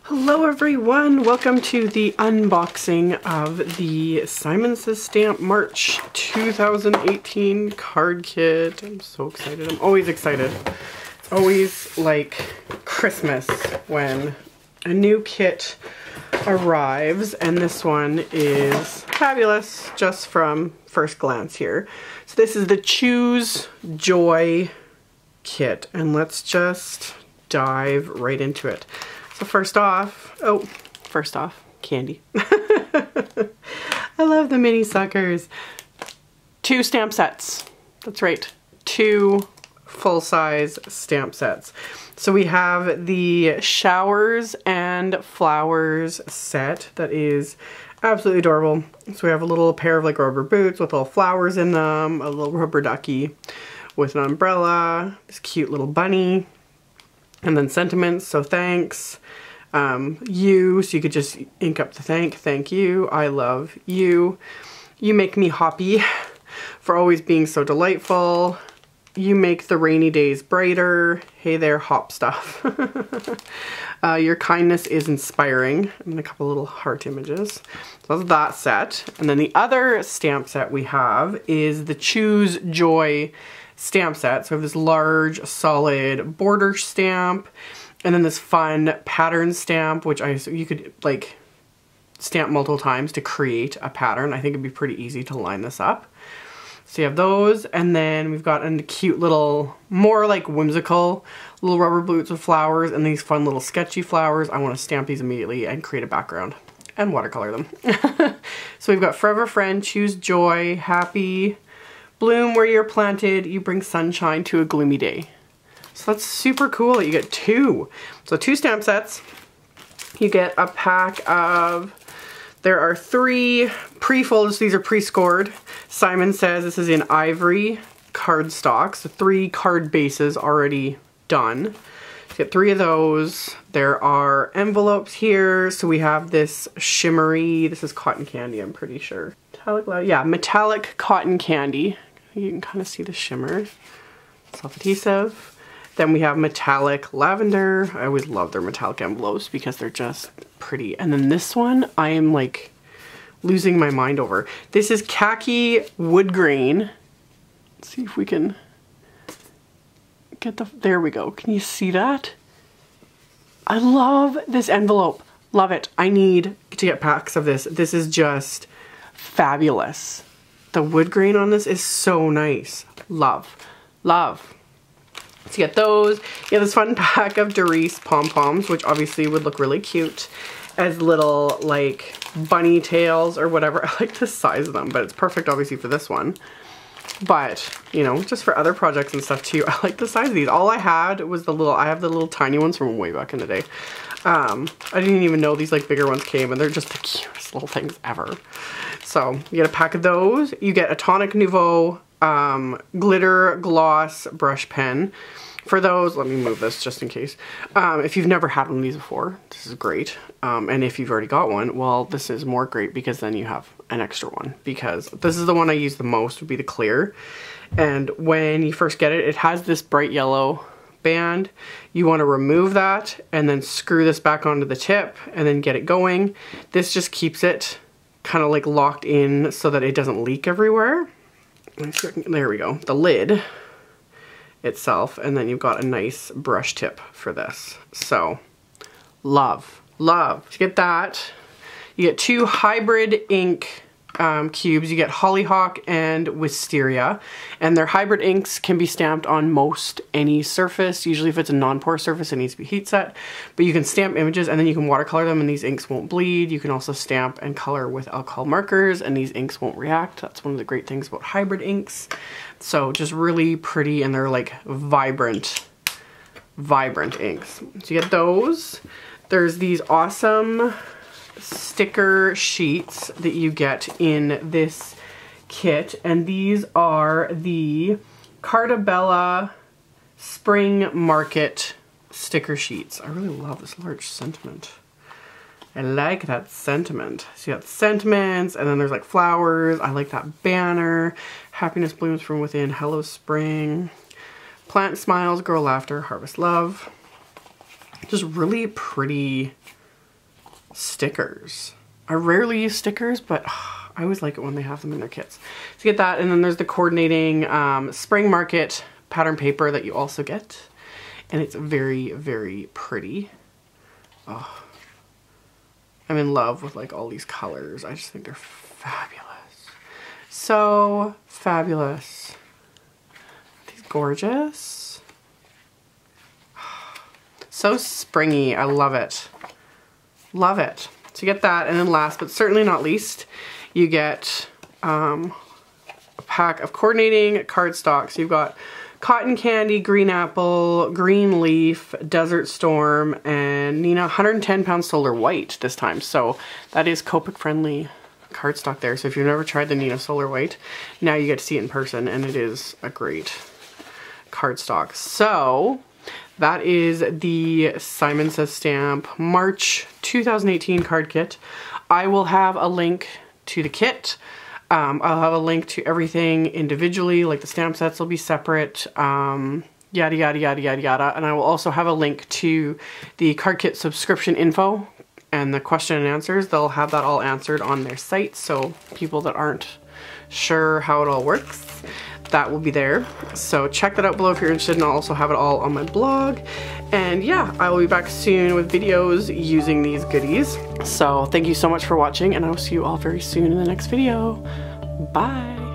Hello everyone, welcome to the unboxing of the Simon Says Stamp March 2018 card kit. I'm so excited. I'm always excited. It's always like Christmas when a new kit arrives, and this one is fabulous just from first glance here. So this is the Choose Joy kit, and let's just dive right into it. So first off, candy. I love the mini suckers. 2 stamp sets. That's right, 2 full-size stamp sets. So we have the Showers and Flowers set that is absolutely adorable. So we have a little pair of like rubber boots with little flowers in them, a little rubber ducky with an umbrella, this cute little bunny, and then sentiments, so thanks. You, so you could just ink up the thank you, I love you, you make me happy for always being so delightful, you make the rainy days brighter, hey there hop stuff, your kindness is inspiring, and a couple little heart images. So that's that set. And then the other stamp set we have is the Choose Joy stamp set. So we have this large solid border stamp, and then this fun pattern stamp, which you could like stamp multiple times to create a pattern. I think it'd be pretty easy to line this up. So you have those, and then we've got a cute little, more like whimsical little rubber boots with flowers and these fun little sketchy flowers. I want to stamp these immediately and create a background and watercolor them. So we've got Forever Friend, Choose Joy, Happy, Bloom where you're planted, you bring sunshine to a gloomy day. So that's super cool that you get 2. So 2 stamp sets. You get a pack of, there are 3 pre-folds, these are pre-scored. Simon Says this is in ivory cardstock, so 3 card bases already done. You get 3 of those. There are envelopes here, so we have this shimmery, this is cotton candy I'm pretty sure. Metallic cotton candy. You can kind of see the shimmer. Self-adhesive. Then we have metallic lavender. I always love their metallic envelopes because they're just pretty. And then this one, I am like losing my mind over. This is KHAKI wood grain. Let's see if we can get there we go. Can you see that? I love this envelope. Love it. I need to get packs of this. This is just fabulous. The wood grain on this is so nice. Love. Love. So you get those. You have this fun pack of Doris Pom Poms, which obviously would look really cute as little like bunny tails or whatever. I like the size of them, but it's perfect obviously for this one. But, you know, just for other projects and stuff too, I like the size of these. All I had was the little, I have the little tiny ones from way back in the day. I didn't even know these like bigger ones came, and they're just the cutest little things ever. So you get a pack of those. You get a Tonic Nouveau glitter gloss brush pen. For those, let me move this just in case. If you've never had one of these before, this is great. And if you've already got one, well, this is more great because then you have an extra one, because this is the one I use the most, would be the clear. And when you first get it, it has this bright yellow band. You want to remove that and then screw this back onto the tip and then get it going. This just keeps it kind of like locked in so that it doesn't leak everywhere. There we go. The lid itself, and then you've got a nice brush tip for this. So love to get that. You get 2 hybrid ink cubes. You get Hollyhock and Wisteria, and their hybrid inks can be stamped on most any surface. Usually if it's a non-porous surface, it needs to be heat set, but you can stamp images and then you can watercolor them, and these inks won't bleed. You can also stamp and color with alcohol markers, and these inks won't react. That's one of the great things about hybrid inks. So just really pretty, and they're like vibrant inks. So you get those. There's these awesome sticker sheets that you get in this kit, and these are the Carta Spring Market sticker sheets. I really love this large sentiment. I like that sentiment. So you got sentiments, and then there's like flowers. I like that banner. Happiness blooms from within. Hello spring. Plant smiles, grow laughter, harvest love. Just really pretty stickers. I rarely use stickers, but I always like it when they have them in their kits. So you get that, and then there's the coordinating spring market pattern paper that you also get. And it's very, very pretty. Oh, I'm in love with like all these colors. I just think they're fabulous. So fabulous. Aren't these gorgeous? So springy. I love it. Love it. So you get that, and then last but certainly not least, you get a pack of coordinating cardstock. So you've got Cotton Candy, Green Apple, Green Leaf, Desert Storm, and Neenah 110 pound solar white this time. So that is Copic friendly cardstock there. So if you've never tried the Neenah solar white, now you get to see it in person, and it is a great cardstock. So that is the Simon Says Stamp March 2018 card kit. I will have a link to the kit. I'll have a link to everything individually, like the stamp sets will be separate, yada, yada, yada, yada, yada. And I will also have a link to the card kit subscription info and the question and answers. They'll have that all answered on their site. So people that aren't sure how it all works, that will be there. So check that out below if you're interested, and I'll also have it all on my blog. And yeah, I will be back soon with videos using these goodies. So thank you so much for watching, and I will see you all very soon in the next video. Bye.